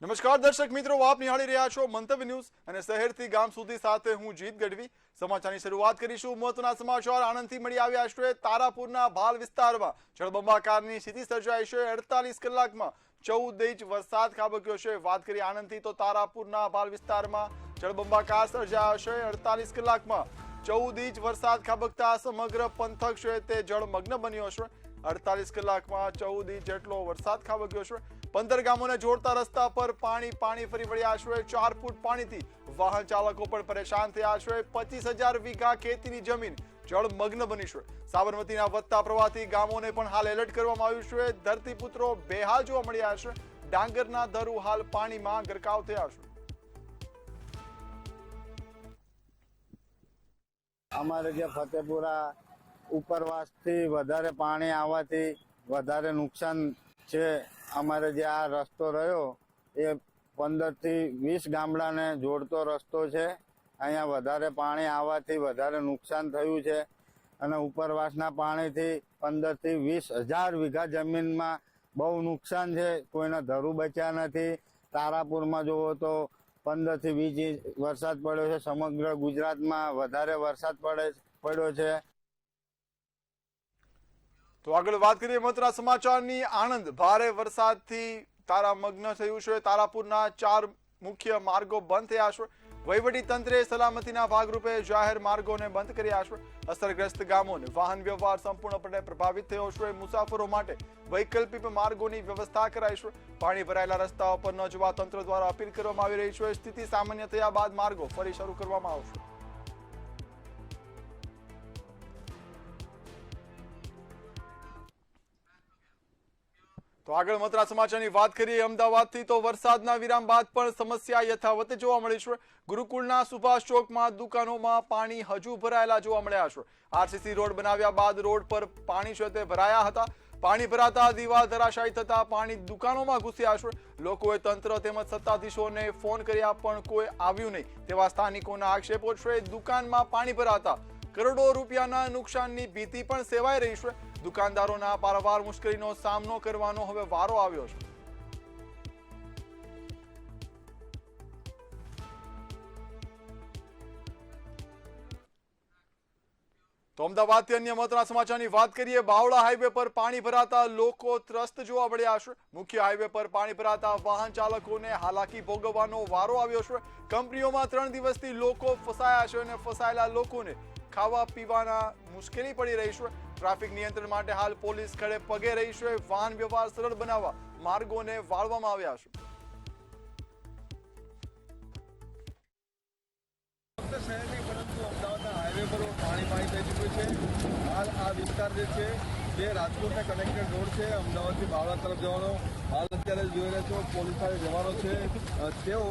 નમસ્કાર દર્શક મિત્રો, આપ નિહાળી રહ્યા છો મંતવ્ય ન્યૂઝ અને શહેરથી ગામ સુધી સાથે હું જીત ગઢવી। સમાચારની શરૂઆત કરીશું। મહત્વના સમાચાર આણંદથી મળી આવ્યા છે। તારાપુરના ભાલ વિસ્તારમાં જળબંબાકારની સ્થિતિ સર્જાઈ છે। 48 કલાકમાં 14 ઇંચ વરસાદ ખાબક્યો છે। વાત કરીએ આણંદથી તો તારાપુરના ભાલ વિસ્તારમાં જળબંબાકાર સર્જાયો છે। 48 કલાકમાં 14 ઇંચ વરસાદ ખાબકતા સમગ્ર પંથક છે તે જળમગ્ન બન્યો છે। 48 કલાકમાં 14 ઇંચ જેટલો વરસાદ ખાબક્યો છે। 15 ગામોને જોડતા રસ્તા પર પાણી ફરી વળ્યા છે। 4 ફૂટ પાણીથી વાહન ચાલકો પણ પરેશાન થયા છે। 25,000 વીઘા ખેતીની જમીન જળમગ્ન બની છે। સાબરમતીના વધતા પ્રવાહથી ગામોને પણ હાલ એલર્ટ કરવામાં આવ્યું છે। ધરતીપુત્રો બેહાલ જોવા મળ્યા છે। ડાંગરના ધરુ હાલ પાણીમાં ગરકાવ થયા છે। અમારે જે ફતેપુરા ઉપરવાસથી વધારે પાણી આવવાથી વધારે નુકસાન છે। અમારે જે આ રસ્તો રહ્યો એ 15 થી 20 ગામડાને જોડતો રસ્તો છે। અહીંયા વધારે પાણી આવવાથી વધારે નુકસાન થયું છે અને ઉપરવાસના પાણીથી 15 થી 20,000 વીઘા જમીનમાં બહુ નુકસાન છે। કોઈના ધરું બચ્યા નથી। તારાપુરમાં જુઓ તો 15 થી 20 ઇંચ વરસાદ પડ્યો છે। સમગ્ર ગુજરાતમાં વધારે વરસાદ પડ્યો છે। તો આગળ વાત કરીએ મહત્વના સમાચારની। આણંદ ભારે વરસાદથી તારામગ્ન થયું છે। તારાપુરના 4 મુખ્ય માર્ગો બંધ થયા છે। વહીવટી તંત્રે સલામતીના ભાગરૂપે જાહેર માર્ગોને બંધ કર્યા છે। અસરગ્રસ્ત ગામોને વાહન વ્યવહાર સંપૂર્ણપણે પ્રભાવિત થયો છે। મુસાફરો માટે વૈકલ્પિક માર્ગોની વ્યવસ્થા કરાઈ છે। પાણી ભરાયેલા રસ્તાઓ પર ન જવા તંત્ર દ્વારા અપીલ કરવામાં આવી રહી છે। સ્થિતિ સામાન્ય થયા બાદ માર્ગો ફરી શરૂ કરવામાં આવશે। તો આગળ મહત્વના સમાચારની વાત કરીએ અમદાવાદથી તો વરસાદના વિરામ બાદ પણ સમસ્યા યથાવત જોવા મળી છે। ગુરુકુળના સુભાષ ચોકમાં દુકાનોમાં પાણી હજુ ભરાયેલા જોવા મળ્યા છે। આરસીસી રોડ બનાવ્યા બાદ રોડ પર પાણી છે તે ભરાયા હતા। પાણી ભરાતા દીવાલ ધરાશાયી થતા પાણી દુકાનોમાં ઘૂસ્યા છે। લોકોએ તંત્ર તેમજ સત્તાધીશોને ફોન કર્યા પણ કોઈ આવ્યું નહીં તેવા સ્થાનિકોના આક્ષેપો છે। દુકાનમાં પાણી ભરાતા કરોડો રૂપિયાના નુકસાનની ભીતિ પણ સેવાઈ રહી છે। દુકાનદારોના પારાવાર મુશ્કેલીનો સામનો કરવાનો હવે વારો આવ્યો છે। તો અમદાવાદથી અન્ય મહત્વના સમાચારની વાત કરીએ। બાવળા હાઈવે પર પાણી ભરાતા લોકો ત્રસ્ત જોવા મળ્યા છે। મુખ્ય હાઈવે પર પાણી ભરાતા વાહન ચાલકોને હાલાકી ભોગવવાનો વારો આવ્યો છે। કંપનીઓમાં 3 દિવસથી લોકો ફસાયા છે અને ફસાયેલા લોકોને ખાવા પીવાના મુશ્કેલી પડી રહી છે। ટ્રાફિક નિયંત્રણ માટે હાલ પોલીસ ખડે પગે રહી છે। વાહન વ્યવહાર સરળ બનાવવા માર્ગોને વાળવામાં આવ્યા છે। શહેરની પરંતુ અમદાવાદના હાઈવે પર પાણી થઈ ચૂક્યું છે। હાલ આ વિસ્તાર જે છે જે રાજકોટને કનેક્ટેડ રોડ છે અમદાવાદથી બાવળા તરફ જવાનો હાલ અત્યારે જોઈ રહ્યા છો પોલીસવાળા જવાનો છે તેઓ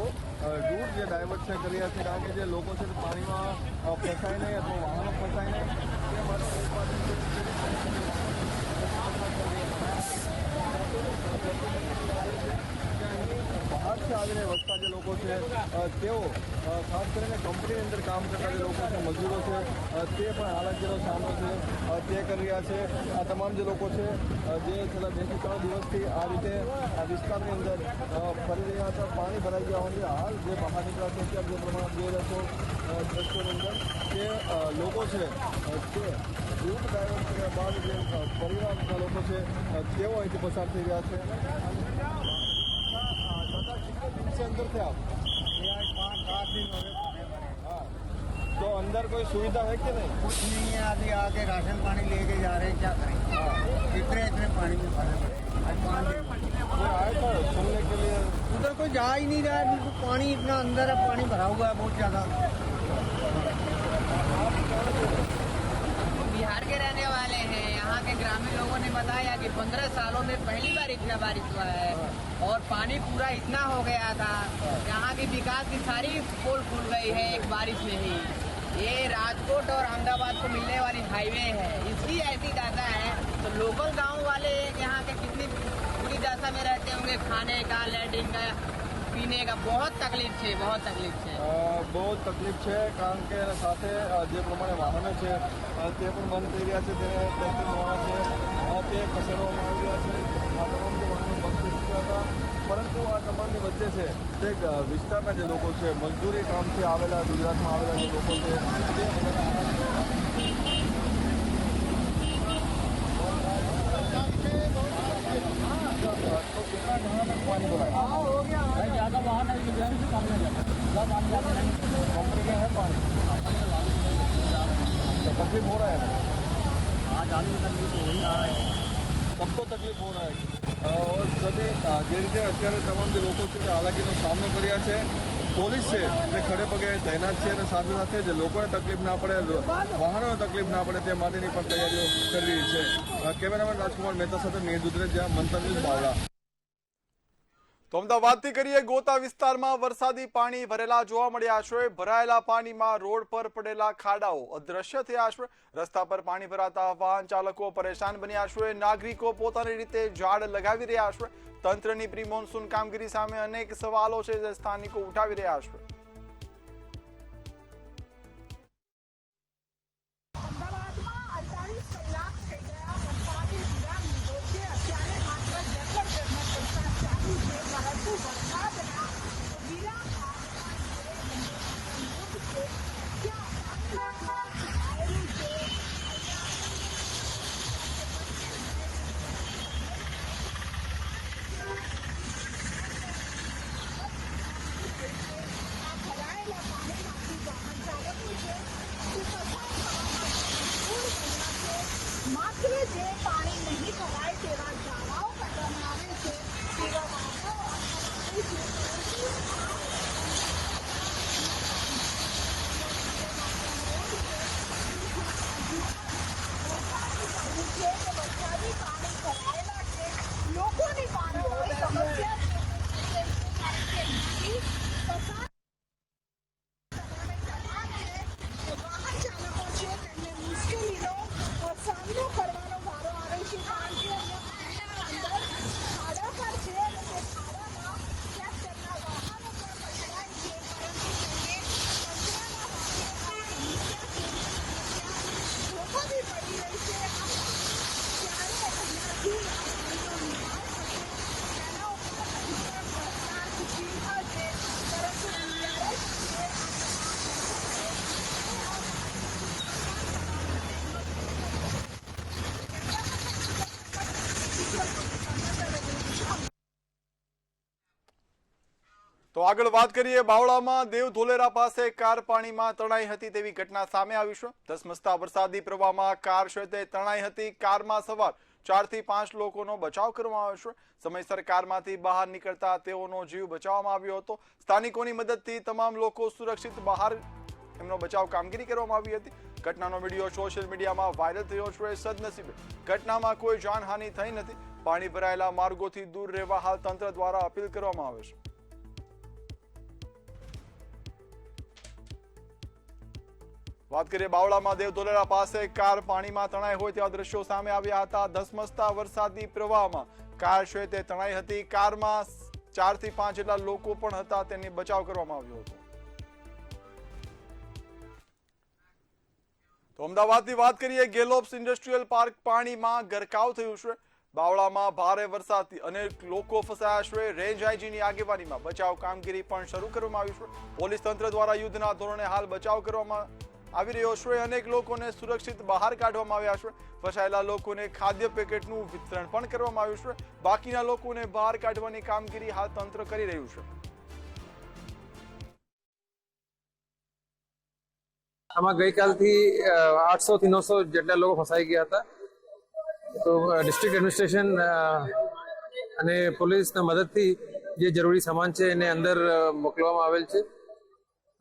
રૂટ જે ડાયવર્ટ છે કરી રહ્યા છે કારણ કે જે લોકો છે પાણીમાં ફસાય નહીં અથવા વાહનો ફસાય નહીં તે બહારથી આવીને વસતા જે લોકો છે તેઓ ખાસ કરીને કંપનીની અંદર કામ કરતા જે લોકો છે મજૂરો છે તે પણ હાલાકીનો સામનો છે તે કરી રહ્યા છે। આ તમામ જે લોકો છે જે છેલ્લા 2 થી 3 દિવસથી આ રીતે આ વિસ્તારની અંદર ફરી રહ્યા હતા। પાણી ભરાઈ ગયા હોવાથી હાલ જે બહાર નીકળ્યા છે અત્યારે જે પ્રમાણે જોઈ રહ્યા છો દ્રશ્યોની અંદર કે લોકો છે તે રૂટ ડાયવર્ટ કર્યા બાદ જે પરિવારના લોકો છે તેઓ અહીંથી પસાર થઈ રહ્યા છે। अंदर थे आप? 5-7 दिन हो गए। हाँ, तो अंदर कोई सुविधा है कि नहीं? कुछ नहीं है। अभी आके राशन पानी लेके जा रहे हैं, क्या करें? हाँ। इतने पानी में फंसे पड़े। आज 5 दिन कोई आया था सुनने के लिए? उधर कोई जा ही नहीं रहा है। बिल्कुल पानी इतना अंदर है, पानी भरा हुआ है बहुत ज्यादा। बिहार के रहने वाले हैं। यहाँ के ग्रामीण लोगों ने बताया कि 15 सालों में पहली बार इतना बारिश हुआ है और पानी पूरा इतना हो गया था। यहाँ की विकास की सारी पोल खुल गई है एक बारिश में ही। ये राजकोट और अहमदाबाद को मिलने वाली हाईवे है, इसकी ऐसी दशा है तो लोकल गांव वाले यहाँ के कितनी बुरी दशा में रहते होंगे। खाने का, लैट्रिन का, पीने का बहुत तकलीफ है। બહુ તકલીફ છે કારણ કે સાથે જે પ્રમાણે વાહનો છે તે પણ બંધ થઈ રહ્યા છે તેને તે ખસેડવામાં આવી રહ્યા છે। આ તમામ જે વાહનો બંધ થઈ ચૂક્યા હતા પરંતુ આ તમામની વચ્ચે છે તે વિસ્તારના જે લોકો છે, મજદૂરી કામથી આવેલા, ગુજરાતમાં આવેલા જે લોકો છે તે तकलीफ हो रहा है सबको तकलीफ हो रहा है और सभी જે રીતે અત્યારે તમામ જે લોકો છે તે હાલાકીનો સામનો કર્યા છે. પોલીસ છે તે ખડે પગે તૈનાત છે અને સાથે સાથે જે લોકોને તકલીફ ના પડે, વાહનોને તકલીફ ના પડે તે માટેની પણ તૈયારીઓ કરી રહી છે. કેમેરામેન રાજકુમાર મહેતા સાથે મેં દુધરેજા, મંતર ન્યૂઝ, બાવળા. તો અમદાવાદથી કરીએ ગોતા વિસ્તારમાં વરસાદી પાણી ભરેલા જોવા મળ્યા છે. ભરાયેલા પાણીમાં રોડ પર પડેલા ખાડાઓ અદ્રશ્ય થયા છે. રસ્તા પર પાણી ભરાતા વાહન ચાલકો પરેશાન બન્યા છે. નાગરિકો પોતાની રીતે ઝાડ લગાવી રહ્યા છે. તંત્રની પ્રી મોન્સૂન કામગીરી સામે અનેક સવાલો છે જે સ્થાનિકો ઉઠાવી રહ્યા છે. તો આગળ વાત કરીએ બાવળામાં દેવ ધોલેરા પાસે કાર પાણીમાં તણાઈ હતી તેવી ઘટના સામે આવી છે. ધસમસતા વરસાદી પ્રવાહમાં કાર છે તે તણાઈ હતી. કારમાં સવાર 4 થી 5 લોકોનો બચાવ કરવામાં આવ્યો છે. સમયસર કારમાંથી બહાર નીકળતા તેઓનો જીવ બચાવવામાં આવ્યો હતો. સ્થાનિકોની મદદથી તમામ લોકો સુરક્ષિત બહાર એમનો બચાવ કામગીરી કરવામાં આવી હતી. ઘટનાનો વિડીયો સોશિયલ મીડિયામાં વાયરલ થયો છે. સદનસીબે ઘટનામાં કોઈ જાનહાનિ થઈ નથી. પાણી ભરાયેલા માર્ગોથી દૂર રહેવા હાલ તંત્ર દ્વારા અપીલ કરવામાં આવે છે. વાત કરીએ બાવળામાં દેવ ધોલેરા પાસે કાર પાણીમાં તણાઈ હોય તેવા દ્રશ્યો સામે આવ્યા હતા. ધસમસતા વરસાદી પ્રવાહમાં કાર છે તે તણાઈ હતી. કારમાં 4 થી 5 જેટલા લોકો પણ હતા, તેની બચાવ કરવામાં આવ્યો હતો. તો અમદાવાદની વાત કરીએ ગેલોપ્સ ઇન્ડસ્ટ્રીયલ પાર્ક પાણીમાં ગરકાવ થયું છે. બાવળામાં ભારે વરસાદથી અનેક લોકો ફસાયા છે. રેન્જ આઈજીની આગેવાનીમાં બચાવ કામગીરી પણ શરૂ કરવામાં આવી છે. પોલીસ તંત્ર દ્વારા યુદ્ધના ધોરણે હાલ બચાવ કરવામાં આવી રહ્યો છે. અનેક લોકોને સુરક્ષિત બહાર કાઢવામાં આવ્યા છે. ફસાયેલા લોકોને ખાદ્ય પેકેટનું વિતરણ પણ કરવામાં આવ્યું છે. બાકીના લોકોને બહાર કાઢવાની કામગીરી હાલ તંત્ર કરી રહ્યું છે. આમાં ગઈકાલથી 800 થી 900 જેટલા લોકો ફસાઈ ગયા હતા. તો ડિસ્ટ્રિક્ટ એડમિનિસ્ટ્રેશન અને પોલીસના મદદથી જે જરૂરી સામાન છે એને અંદર મોકલવામાં આવેલ છે.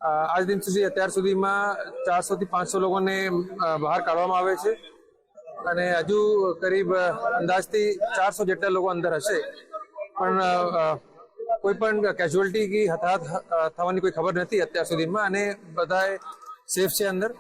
આજ દિન સુધી અત્યાર સુધીમાં 400 થી 500 લોકોને બહાર કાઢવામાં આવે છે અને હજુ કરીબ અંદાજથી 400 જેટલા લોકો અંદર હશે. પણ કોઈ પણ કેઝ્યુઅલ્ટી કે હતાહત થવાની કોઈ ખબર નથી અત્યાર સુધીમાં અને બધાએ સેફ છે અંદર.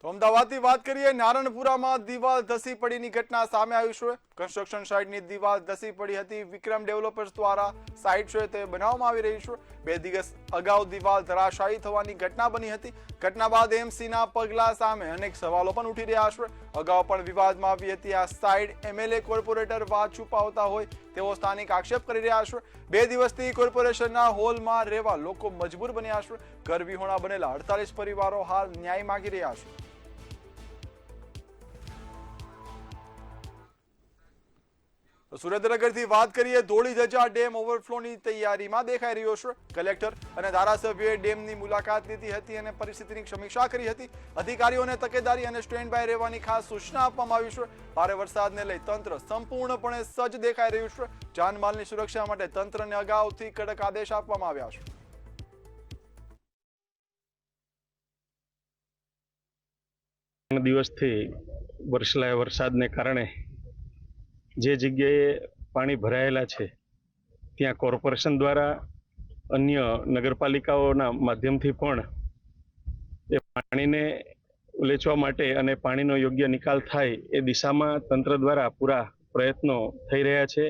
તો અમદાવાદની વાત કરીએ, નારણપુરામાં દિવાલ ધસી પડીની ઘટના સામે આવી છે. કન્સ્ટ્રક્શન સાઇટની દિવાલ ધસી પડી હતી. વિક્રમ ડેવલપર્સ દ્વારા સાઇટ છે તે બનાવવામાં આવી રહી છે. 2 દિવસ અગાઉ દિવાલ ધરાશાયી થવાની ઘટના બની હતી. ઘટના બાદ એમસીના પગલા સામે અનેક સવાલો પણ ઉઠી રહ્યા છે. અગાઉ પણ વિવાદમાં આવી હતી આ સાઇટ. એમએલએ કોર્પોરેટર વાત છુપાવતા હોય તેવો સ્થાનિક આક્ષેપ કરી રહ્યા છે. 2 દિવસથી કોર્પોરેશનના હોલમાં રહેવા લોકો મજબૂર બન્યા છે. ઘર વિહોણા બનેલા 48 પરિવારો હાલ ન્યાય માંગી રહ્યા છે. સુરેન્દ્રનગરથી વાત કરીએ, ધોળીધજા ડેમ ઓવરફ્લોની તૈયારીમાં દેખાઈ રહ્યો છે. કલેક્ટર અને ધારાસભ્યોએ ડેમની મુલાકાત લીધી હતી અને પરિસ્થિતિની સમીક્ષા કરી હતી. અધિકારીઓને તકેદારી અને સ્ટેન્ડ બાય રહેવાની ખાસ સૂચના આપવામાં આવી છે. ભારે વરસાદને લઈ તંત્ર સંપૂર્ણપણે સજ્જ દેખાઈ રહ્યું છે. જાનમાલની સુરક્ષા માટે તંત્રને અગાઉથી કડક આદેશ આપવામાં આવ્યા છે. દિવસથી વરસેલા વરસાદને કારણે જે જગ્યાએ પાણી ભરાયેલા છે ત્યાં કોર્પોરેશન દ્વારા અન્ય નગરપાલિકાઓના માધ્યમથી પણ એ પાણીને ઉલેચવા માટે અને પાણીનો યોગ્ય નિકાલ થાય એ દિશામાં તંત્ર દ્વારા પૂરા પ્રયત્નો થઈ રહ્યા છે.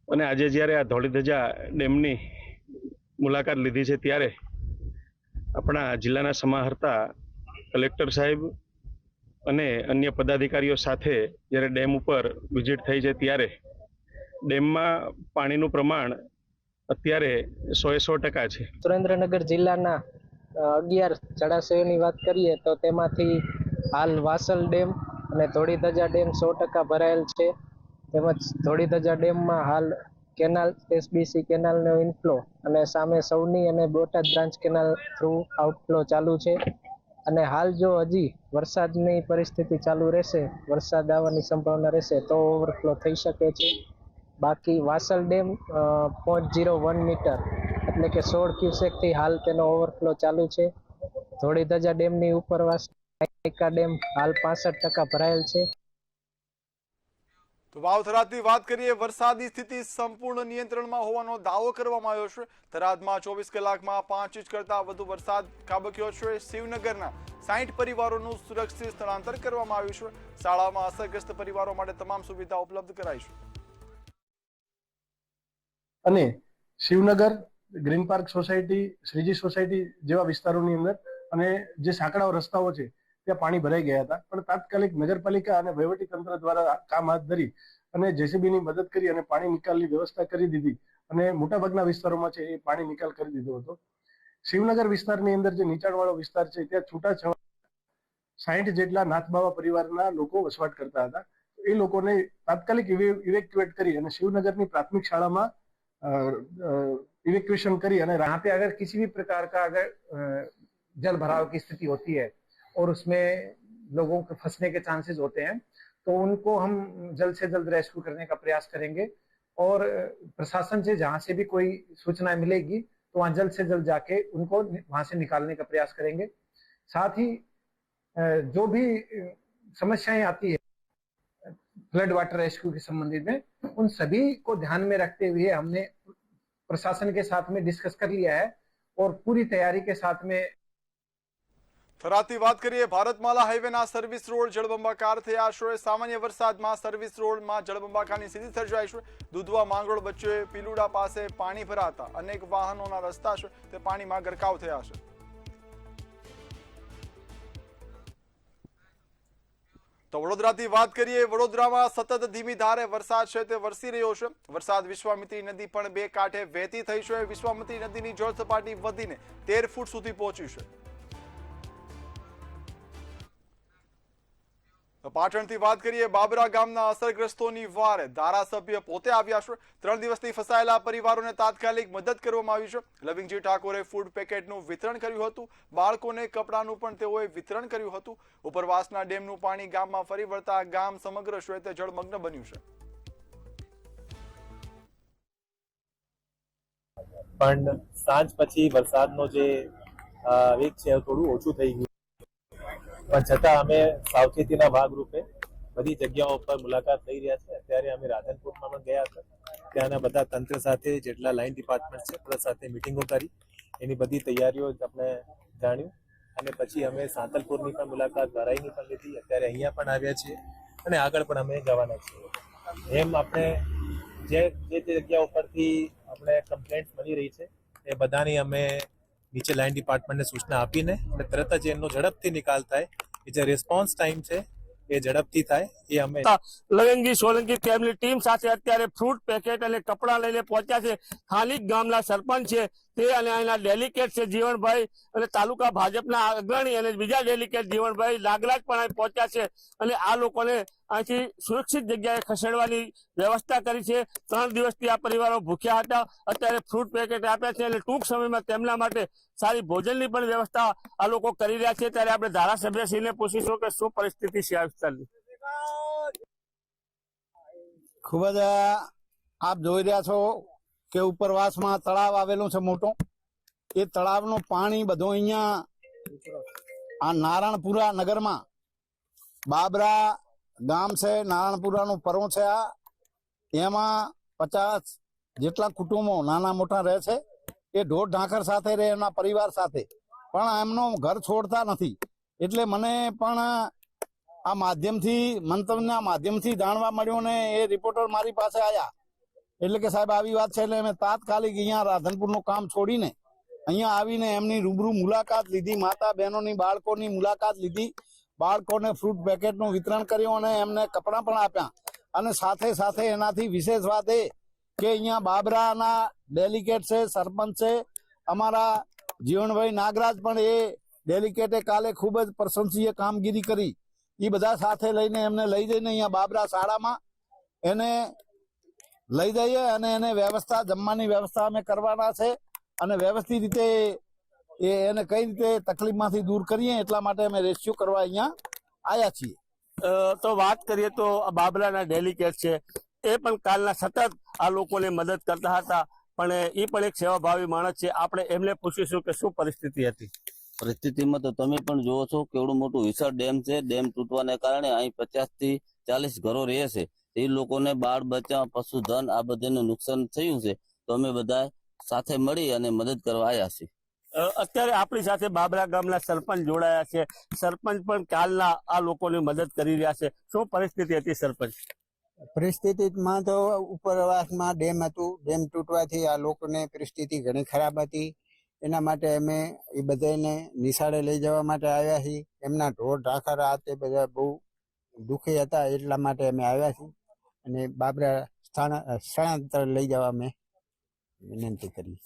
અને આજે જ્યારે આ ધોળીધજા ડેમની મુલાકાત લીધી છે ત્યારે આપણા જિલ્લાના સમાહર્તા કલેક્ટર સાહેબ અને અન્ય પદાધિકારીઓ સાથે જ્યારે ડેમ ઉપર વિઝિટ થઈ છે ત્યારે ડેમમાં પાણીનું પ્રમાણ અત્યારે 100% છે. સુરેન્દ્રનગર જિલ્લાના 11 જળાશયોની વાત કરીએ તો તેમાંથી હાલ વાસલ ડેમ અને ધોળીધજા ડેમ 100% ભરાયેલ છે. તેમજ ધોળીધજા ડેમમાં હાલ કેનાલ એસબીસી કેનાલનો ઇનફ્લો અને સામે સૌની અને Botad branch canal through outflow ચાલુ છે. અને હાલ જો હજી વરસાદની પરિસ્થિતિ ચાલુ રહેશે, વરસાદ આવવાની સંભાવના રહેશે તો ઓવરફ્લો થઈ શકે છે. બાકી વાસલ ડેમ 0.01 મીટર એટલે કે 16 ક્યુસેકથી હાલ તેનો ઓવરફ્લો ચાલુ છે. ધોળીધજા ડેમની ઉપરવાસ નાયકા ડેમ હાલ 65% ભરાયેલ છે. તો વાવ-થરાદની વાત કરીએ, વરસાદી સ્થિતિ સંપૂર્ણ નિયંત્રણમાં હોવાનો દાવો કરવામાં આવ્યો છે. થરાદમાં 24 કલાકમાં 5 ઇંચ કરતા વધુ વરસાદ ખાબક્યો છે. શિવનગરના 60 પરિવારોનું સુરક્ષિત સ્થળાંતર કરવામાં આવ્યું છે. શાળામાં અસરગ્રસ્ત પરિવારો માટે તમામ સુવિધા ઉપલબ્ધ કરાઈ છે. અને Shivnagar, green park society, Shriji society જેવા વિસ્તારોની અંદર અને જે સાંકડાઓ રસ્તાઓ છે ત્યાં પાણી ભરાઈ ગયા હતા. પણ તાત્કાલિક નગરપાલિકા અને વહીવટી તંત્ર દ્વારા કામ હાથ ધરી અને જેસીબીની મદદ કરી અને પાણી નિકાલની વ્યવસ્થા કરી દીધી અને મોટાભાગના વિસ્તારોમાં છે એ પાણી નિકાલ કરી દીધો હતો. શિવનગર વિસ્તારની અંદર જે નીચાણવાળો વિસ્તાર છે ત્યાં છૂટાછવાયા 60 જેટલા નાથબાવા પરિવારના લોકો વસવાટ કરતા હતા. એ લોકોને તાત્કાલિક ઇવેક્યુએટ કરી અને શિવનગરની પ્રાથમિક શાળામાં इवैक्यूएशन करी। यहाँ पे अगर किसी भी प्रकार का अगर जल भराव की स्थिति होती है और उसमें लोगों के फंसने के चांसेस होते हैं तो उनको हम जल्द से जल्द रेस्क्यू करने का प्रयास करेंगे और प्रशासन से जहाँ से भी कोई सूचना मिलेगी तो वहाँ जल्द से जल्द जाके उनको वहां से निकालने का प्रयास करेंगे। साथ ही जो भी समस्याएं आती है फ्लड वाटर रेस्क्यू के संबंधित में उन सभी को ध्यान में रखते हुए हमने प्रशासन के साथ में डिस्कस कर लिया है और पूरी तैयारी के साथ में। થરાદની વાત કરીએ, ભારતમાલા હાઈવેના સર્વિસ રોડ જળબંબાકાર થયા છે। સામાન્ય વરસાદમાં સર્વિસ રોડમાં જળબંબાકારની સ્થિતિ સર્જાઈ છે। દુધવા માંગરોળ વચ્ચે પીલુડા પાસે પાણી ભરાતા અનેક વાહનોના રસ્તા છે તે પાણીમાં ગરકાવ થયા છે। તો વડોદરાથી વાત કરીએ, વડોદરામાં સતત ધીમી ધારે વરસાદ છે તે વરસી રહ્યો છે। વરસાદ વિશ્વામિત્રી નદી પણ બે કાંઠે વહેતી થઈ છે। વિશ્વામિત્રી નદીની જળ સપાટી વધીને 13 ફૂટ સુધી પહોંચી છે। પાટણથી વાત કરીએ, બાબરા ગામના અસરગ્રસ્તોની વારે ધારાસભ્ય પોતે આવ્યા છે। 3 દિવસથી ફસાયેલા પરિવારોને તાત્કાલિક મદદ કરવામાં આવી છે। લવિંગજી ઠાકોરે ફૂડ પેકેટનું વિતરણ કર્યું હતું। બાળકોને કપડાનું પણ તેઓએ વિતરણ કર્યું હતું। ઉપરવાસના ડેમનું પાણી ગામમાં ફરી વળતા ગામ સમગ્ર શ્વેતે જળમગ્ન બન્યું છે। પણ સાંજ પછી વરસાદનો જે વેગ છે થોડું ઓછું થઈ ગયું, પણ છતાં અમે સાવચેતીના ભાગરૂપે બધી જગ્યાઓ પર મુલાકાત લઈ રહ્યા છે। અત્યારે અમે રાધનપુરમાં પણ ગયા હતા, ત્યાંના બધા તંત્ર સાથે જેટલા લાઇન ડિપાર્ટમેન્ટ છે બધા સાથે મિટિંગો કરી એની બધી તૈયારીઓ આપણે જાણ્યું અને પછી અમે સાંતલપુરની પણ મુલાકાત, ધારાઈની પણ લીધી, અત્યારે અહીંયા પણ આવ્યા છીએ અને આગળ પણ અમે જવાના છીએ. એમ આપણે જે જગ્યા ઉપરથી આપણે કમ્પ્લેન્ટ મળી રહી છે એ બધાની અમે નીચે લાઇન ડિપાર્ટમેન્ટને સૂચના આપીને અને તરત જ એનો ઝડપથી નિકાલ થાય, એ જે રિસ્પોન્સ ટાઈમ છે એ ઝડપથી થાય એ અમે લગનજી સોલંકી તેમની ટીમ સાથે અત્યારે ફ્રૂટ પેકેટ અને કપડાં લઈને પહોંચ્યા છે. સ્થાનિક ગામના સરપંચ છે તે અને અહીંના ડેલિકેટ છે જીવણભાઈ અને તાલુકા ભાજપના અગ્રણી અને બીજા ડેલિકેટ જીવણભાઈ નાગરાજ પણ અહીં પહોંચ્યા છે અને આ લોકોને અહીંથી સુરક્ષિત જગ્યાએ ખસેડવાની વ્યવસ્થા કરી છે. 3 દિવસથી આ પરિવારો ભૂખ્યા હતા, અત્યારે ફ્રૂટ પેકેટ આપ્યા છે અને ટૂંક સમયમાં તેમના માટે સારી ભોજનની પણ વ્યવસ્થા આ લોકો કરી રહ્યા છે. ત્યારે આપણે ધારાસભ્યશ્રીને પૂછીશું કે શું પરિસ્થિતિ છે આ વિસ્તારની. ખૂબ જ આપ જોઈ રહ્યા છો કે ઉપરવાસમાં તળાવ આવેલું છે મોટું. એ તળાવનું પાણી બધું અહીંયા આ નારાયણપુરા નગરમાં બાબરા ગામ છે, નારાયણપુરાનું પરવું છે. આ એમાં 50 જેટલા કુટુંબો નાના મોટા રહે છે. એ ઢોર ઢાંખર સાથે રહે એમના પરિવાર સાથે, પણ એમનું ઘર છોડતા નથી. એટલે મને પણ આ માધ્યમથી મંતવ્યના માધ્યમથી જાણવા મળ્યું ને એ રિપોર્ટર મારી પાસે આવ્યા એટલે કે સાહેબ આવી વાત છે. એટલે અમે તાત્કાલિક અહીંયા રાધનપુરનું કામ છોડીને અહીંયા આવીને એમની રૂબરૂ મુલાકાત લીધી, માતા બહેનોની બાળકોની મુલાકાત લીધી, બાળકોને ફ્રૂટ પેકેટનું વિતરણ કર્યું અને એમને કપડાં પણ આપ્યા. અને સાથે સાથે એનાથી વિશેષ વાત એ કે અહીંયા બાબરાના ડેલિકેટ છે, સરપંચ છે, અમારા જીવણભાઈ નાગરાજ પણ એ ડેલિકેટે કાલે ખૂબ જ પ્રશંસનીય કામગીરી કરી. એ બધા સાથે લઈને એમને લઈ જઈને અહીંયા બાબરા શાળામાં એને લઈ જઈએ અને એને વ્યવસ્થા, જમવાની વ્યવસ્થા અમે કરવાના છે અને વ્યવસ્થિત રીતે એને કઈ રીતે તકલીફમાંથી દૂર કરીએ એટલા માટે અમે રેસ્ક્યુ કરવા અહીંયા આવ્યા છીએ. તો વાત કરીએ તો બાબરાના ડેલિકેટ છે એ પણ કાલના સતત આ લોકોને મદદ કરતા હતા, પણ એ પણ એક સેવાભાવી માણસ છે. આપણે એમને પૂછીશું કે શું પરિસ્થિતિ હતી. પરિસ્થિતિમાં તો તમે પણ જોવો છો કેવડું મોટું વિશાળ ડેમ છે. ડેમ તૂટવાને કારણે અહીં 50 થી 40 ઘરો રહે છે. એ લોકોને બાળ બચ્ચા, પશુધન આ બધાનું નુકસાન થયું છે. તો અમે બધા સાથે મળી અને મદદ કરવા આવ્યા છીએ. અત્યારે આપણી સાથે બાબરા ગામના સરપંચ જોડાયા છે. સરપંચ પણ કાલના આ લોકોની મદદ કરી રહ્યા છે. શું પરિસ્થિતિ હતી સરપંચ? પરિસ્થિતિમાં તો ઉપરવાસમાં ડેમ હતું. ડેમ તૂટવાથી આ લોકોને પરિસ્થિતિ ઘણી ખરાબ હતી. એના માટે અમે એ બધાને નિશાળે લઈ જવા માટે આવ્યા છીએ. એમના ઢોર ઢાંખર આ તે બધા બહુ દુઃખી હતા, એટલા માટે અમે આવ્યા છીએ અને બાબરા સ્થળાંતર લઈ જવા અમે વિનંતી કરી.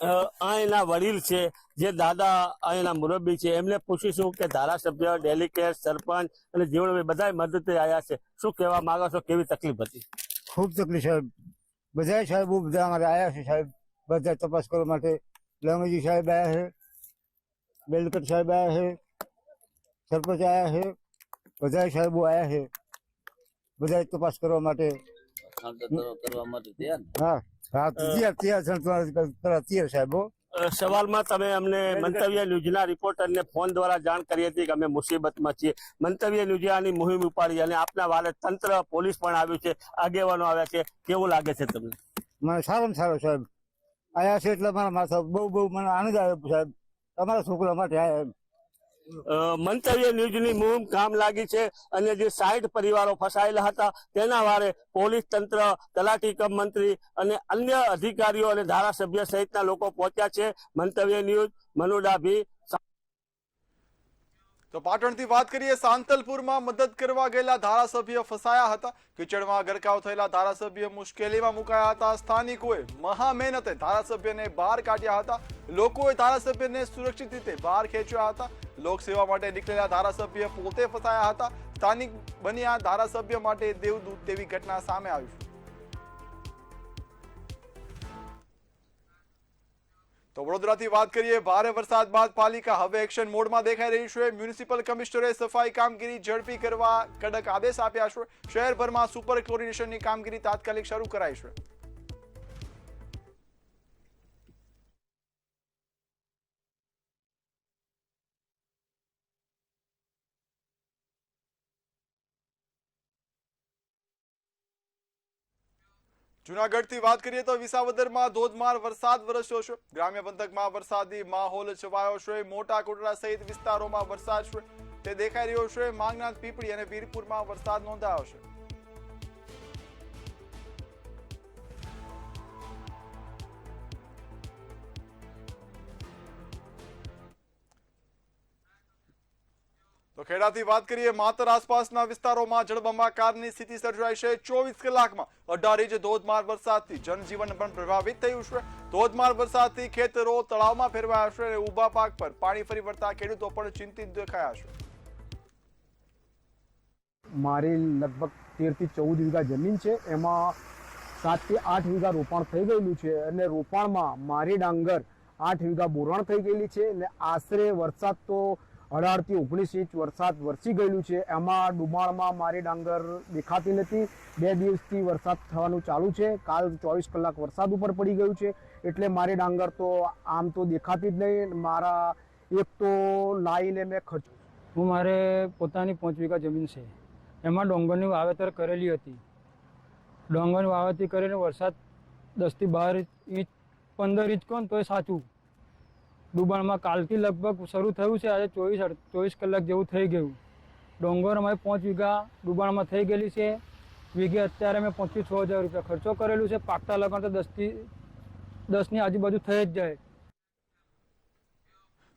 અહીંના વડીલ છે, જે દાદા અહીંના મુરબ્બી છે, એમને પૂછીશું કે ધારાસભ્ય, ડેલિકેટ, સરપંચ અને જીવણભાઈ બધા મદદે આવ્યા છે. શું કહેવા માંગો છો? કેવી તકલીફ હતી? ખૂબ તકલીફ સાહેબ. બધા સાહેબો બધા અમારે આવ્યા છે સાહેબ, બધા તપાસ કરવા માટે. લંગજી સાહેબ આવ્યા છે, ડેલિકેટ સાહેબ આવ્યા છે, સરપંચ આવ્યા છે, બધા સાહેબો આવ્યા છે, બધા તપાસ કરવા માટે. હા હા, સાહેબો. સવાલમાં તમે અમને મંતવ્ય ન્યૂઝના રિપોર્ટરને ફોન દ્વારા જાણ કરી હતી કે અમે મુસીબતમાં છીએ. મંતવ્ય ન્યૂઝે આની મુહિમ ઉપાડી અને આપના વાલે તંત્ર, પોલીસ પણ આવ્યું છે, આગેવાનો આવ્યા છે. કેવું લાગે છે તમને? મને સારામાં સારું સાહેબ આવ્યા છે એટલે મારા માથા બહુ મને આનંદ આવ્યો સાહેબ. તમારા છોકરા માટે આવ્યા. મંતવ્ય ન્યૂઝની મુહિમ કામ લાગી છે અને જે 60 પરિવારો ફસાયેલા હતા તેના વારે પોલીસ તંત્ર, તલાટી કમ મંત્રી અને અન્ય અધિકારીઓ અને ધારાસભ્ય સહિતના લોકો પહોંચ્યા છે. મંતવ્ય ન્યૂઝ, મનુ ડાભી. તો પાટણથી વાત કરીએ, સાંતલપુરમાં મદદ કરવા ગયેલા ધારાસભ્ય ફસાયા હતા. કિચડમાં ગરકાવ થયેલા ધારાસભ્ય મુશ્કેલીમાં મુકાયા હતા. સ્થાનિકોએ મહા મહેનતે ધારાસભ્યને બહાર કાઢ્યા હતા. લોકોએ ધારાસભ્યને સુરક્ષિત રીતે બહાર ખેંચ્યા હતા. લોકસેવા માટે નીકળેલા ધારાસભ્ય પોતે ફસાયા હતા. સ્થાનિક બન્યા ધારાસભ્ય માટે દેવદૂત તેવી ઘટના સામે આવી. તો વડોદરાથી વાત કરીએ, ભારે વરસાદ બાદ પાલિકા હવે એક્શન મોડમાં દેખાઈ રહી છે. મ્યુનિસિપલ કમિશનરે સફાઈ કામગીરી ઝડપી કરવા કડક આદેશ આપ્યા છે. શહેરભરમાં સુપર ક્લોરિનેશનની કામગીરી તાત્કાલિક શરૂ કરાઈ છે. જૂનાગઢથી વાત કરીએ તો વિસાવદરમાં ધોધમાર વરસાદ વરસ્યો છે. ગ્રામ્ય પંથકમાં વરસાદી માહોલ છવાયો છે. મોટા કોટડા સહિત વિસ્તારોમાં વરસાદ છે તે દેખાઈ રહ્યો છે. માંગનાથ, પીપળી અને વીરપુરમાં વરસાદ નોંધાયો છે. તો ખેડાથી વાત કરીએ, માતર આસપાસના વિસ્તારોમાં જળબંબાકારની સ્થિતિ સર્જાઈ છે. 24 કલાકમાં 18 ઇંચ ધોધમાર વરસાદથી જનજીવન પણ પ્રભાવિત થયું છે. ધોધમાર વરસાદથી ખેતરો તળાવમાં ફેરવાયા છે અને ઊભા પાક પર પાણી ફરી વળતા ખેડૂતો પણ ચિંતિત દેખાયા છે. મારી લગભગ 13 થી 14 વીઘા જમીન છે, એમાં 7 થી 8 વીઘા રોપાણ થઈ ગયેલું છે અને રોપાણમાં મારી ડાંગર 8 વીઘા બોરાણ થઈ ગયેલી છે અને આશરે વરસાદ તો 18 થી 19 ઇંચ વરસાદ વરસી ગયેલું છે. એમાં ડુમાળમાં મારી ડાંગર દેખાતી નથી. 2 દિવસથી વરસાદ થવાનું ચાલુ છે. કાલ 24 કલાક વરસાદ ઉપર પડી ગયું છે એટલે મારી ડાંગર તો આમ તો દેખાતી જ નહીં. મારા એક તો લાઈને મેં ખર્ચ, હું મારે પોતાની 5 વીઘા જમીન છે, એમાં ડોંગરની વાવેતર કરેલી હતી. ડોંગરની વાવેતર કરીને વરસાદ 10 થી 12 ઇંચ 15 ઇંચ કોણ તોય સાચું. ડુબાણમાં કાલથી લગભગ શરૂ થયું છે. આજે 24 કલાક જેવું થઈ ગયું. ડોંગર અમારે 5 વીઘા ડુબાણમાં થઈ ગયેલી છે. વીઘે અત્યારે મેં 25,000 રૂપિયા ખર્ચો કરેલું છે. પાકતા લગન તો 10ની આજુબાજુ થઈ જ જાય.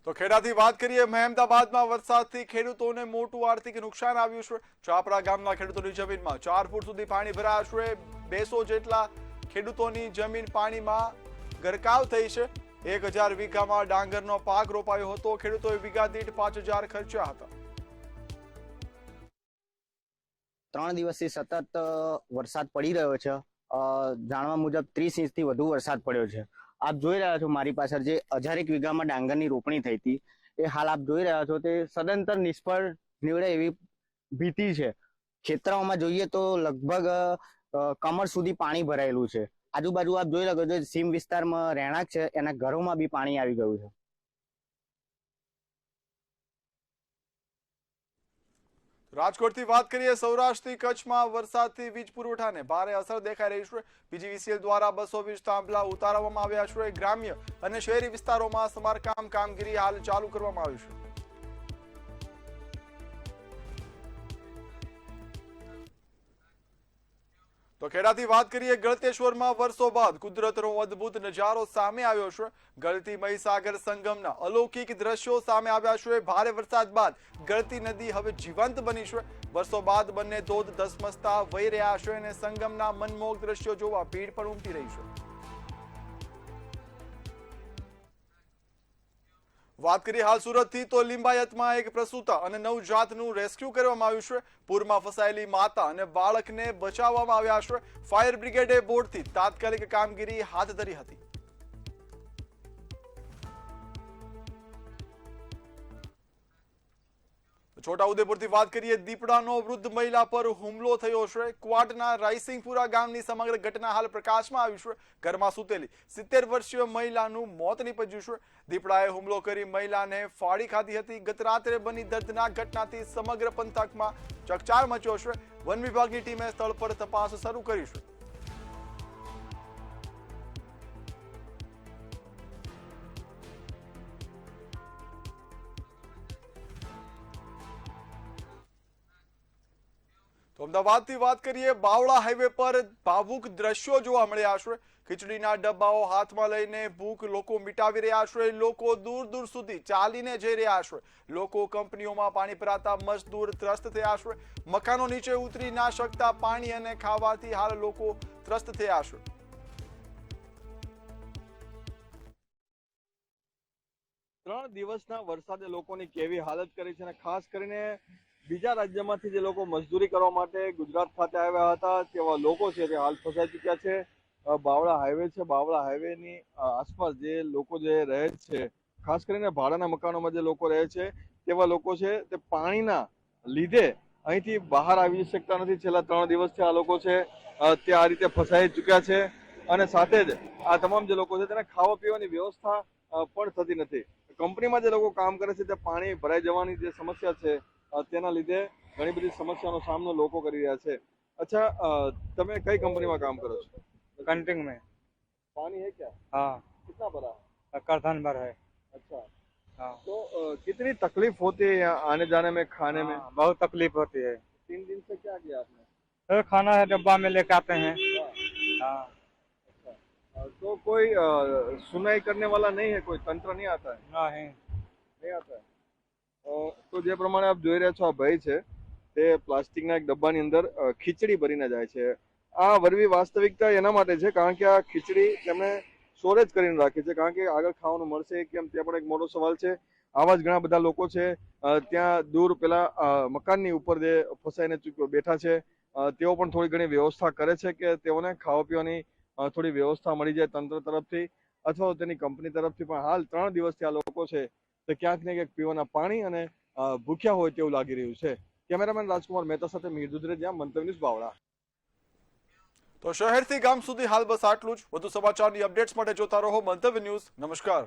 તો ખેડાથી વાત કરીએ, મહેમદાબાદમાં વરસાદથી ખેડૂતોને મોટું આર્થિક નુકસાન આવ્યું છે. ચાપરા ગામના ખેડૂતોની જમીનમાં 4 ફૂટ સુધી પાણી ભરાયા છે. 200 જેટલા ખેડૂતોની જમીન પાણીમાં ગરકાવ થઈ છે. 1000 વીઘામાં ડાંગરનો પાક રોપાયો હતો. ખેડૂતોએ વીઘા દીઠ 5000 ખર્ચ્યા હતા. 3 દિવસથી સતત વરસાદ પડી રહ્યો છે. જાણવા મુજબ 30 ઇંચથી વધુ વરસાદ પડ્યો છે. આપ જોઈ રહ્યા છો મારી પાછળ જે 1000 વીઘામાં ડાંગરની રોપણી થઈ હતી, એ હાલ આપ જોઈ રહ્યા છો તે સદંતર નિષ્ફળ નીવડે એવી ભીતિ છે. ખેતરોમાં જોઈએ તો લગભગ કમર સુધી પાણી ભરાયેલું છે. આજુબાજુ આપ જોઈ શકો છો સીમ વિસ્તારમાં રહેણાંક છે, એના ઘરોમાં બી પાણી આવી ગયું છે. રાજકોટથી વાત કરીએ, સૌરાષ્ટ્રથી કચ્છમાં વરસાદથી વીજ પુરવઠાને ભારે અસર દેખાઈ રહી છે. પીજીવીસીએલ દ્વારા 220 થાંભલા ઉતારવામાં આવ્યા છે. ગ્રામ્ય અને શહેરી વિસ્તારોમાં સમારકામ કામગીરી હાલ ચાલુ કરવામાં આવી છે. તો ખેડાથી વાત કરીએ, ગળતેશ્વરમાં વર્ષો બાદ કુદરતનો અદભુત નજારો સામે આવ્યો છે. ગળતી મહીસાગર સંગમના અલૌકિક દ્રશ્યો સામે આવ્યા છે. ભારે વરસાદ બાદ ગળતી નદી હવે જીવંત બની છે. વર્ષો બાદ બંને ધોધ ધસમસતા વહી રહ્યા છે અને સંગમના મનમોહક દ્રશ્યો જોવા ભીડ પણ ઉમટી રહી છે. વાત કરીએ હાલ સુરતથી, તો લિંબાયતમાં એક પ્રસૂતા અને નવજાતનું રેસ્ક્યુ કરવામાં આવ્યું છે. પૂરમાં ફસાયેલી માતા અને બાળકને બચાવવામાં આવ્યા છે. ફાયર બ્રિગેડે બોટથી તાત્કાલિક કામગીરી હાથ ધરી હતી. છોટાઉદેપુરથી વાત કરીએ, દીપડાનો વૃદ્ધ મહિલા પર હુમલો થયો છે. ક્વાડના રાયસિંગપુરા ગામની સમગ્ર ઘટના હાલ પ્રકાશમાં આવી છે. ઘરમાં સૂતેલી 70 વર્ષીય મહિલાનું મોત નીપજ્યું છે. દીપડાએ હુમલો કરી મહિલાને ફાડી ખાધી હતી. ગત રાત્રે બની દર્દનાક ઘટનાથી સમગ્ર પંથકમાં ચકચાર મચ્યો છે. વન વિભાગની ટીમે સ્થળ પર તપાસ શરૂ કરી છે. તો અમદાવાદથી વાત કરીએ, બાવળા હાઈવે પર ભાવુક દ્રશ્યો જોવા મળ્યા છે. ખીચડીના ડબ્બાઓ હાથમાં લઈને ભૂખ લોકો મિટાવી રહ્યા છે. લોકો દૂર દૂર સુધી ચાલીને જઈ રહ્યા છે. લોકો કંપનીઓમાં પાણી ભરાતા મજદૂર ત્રસ્ત થયા છે. મકાનો નીચે ઉતરી ના શકતા પાણી અને ખાવાથી હાલ લોકો ત્રસ્ત થયા છે. ત્રણ દિવસના વરસાદે લોકોની કેવી હાલત કરી છે અને ખાસ કરીને બીજા રાજ્યમાંથી જે લોકો મજદૂરી કરવા માટે ગુજરાત ખાતે આવ્યા હતા તેવા લોકો છે તે હાલ ફસાઈ ચૂક્યા છે. બાવળા હાઈવે છે, બાવળા હાઈવેની આસપાસ જે લોકો જે રહે છે, ખાસ કરીને ભાડાના મકાનોમાં જે લોકો રહે છે તેવા લોકો છે તે પાણીના લીધે અહીંથી બહાર આવી શકતા નથી. છેલ્લા 3 દિવસથી આ લોકો છે તે આ રીતે ફસાઈ ચૂક્યા છે અને સાથે જ આ તમામ જે લોકો છે તેને ખાવા પીવાની વ્યવસ્થા પણ થતી નથી. કંપનીમાં જે લોકો કામ કરે છે તે પાણી ભરાઈ જવાની જે સમસ્યા છે તેના લીધે ઘણી બધી સમસ્યાનો સામનો લોકો કરી રહ્યા છે. અચ્છા, તમે કઈ કંપનીમાં કામ કરો છો? कंटिंग में। पानी है क्या? हाँ, कितना भरा है? करधन भर है। अच्छा, हाँ, तो कितनी तकलीफ होती है यहाँ आने जाने में, खाने में? हाँ, बहुत तकलीफ होती है। 3 दिन से क्या किया आपने? तो खाना है डब्बा में लेके आते हैं। हाँ, तो कोई सुनाई करने वाला नहीं है, कोई तंत्र नहीं आता है? नहीं आता है. તો જે પ્રમાણે આપ જોઈ રહ્યા છો, આ ભાઈ છે તે પ્લાસ્ટિકના એક ડબ્બાની અંદર ખીચડી ભરીને જાય છે. આ વરવી વાસ્તવિકતા એના માટે છે કારણ કે આ ખીચડી તેમણે સ્ટોરેજ કરીને રાખી છે, કારણ કે આગળ ખાવાનું મળશે કેમ તે પણ એક મોટો સવાલ છે. આવા જ ઘણા બધા લોકો છે ત્યાં દૂર પેલા મકાનની ઉપર જે ફસાઈને બેઠા છે, તેઓ પણ થોડી ઘણી વ્યવસ્થા કરે છે કે તેઓને ખાવા પીવાની થોડી વ્યવસ્થા મળી જાય તંત્ર તરફથી અથવા તેની કંપની તરફથી. પણ હાલ 3 દિવસથી આ લોકો છે તે ક્યાંક ને ક્યાંક પીવાના પાણી અને ભૂખ્યા હોય તેવું લાગી રહ્યું છે. કેમેરામેન રાજકુમાર મહેતા સાથે મીર દુધરેજા, મંતવ્ય ન્યૂઝ, બાવળા. તો શહેરથી ગામ સુધી હાલ બસ આટલું જ. વધુ સમાચારની અપડેટ્સ માટે જોતા રહો મંતવ્ય ન્યૂઝ. નમસ્કાર.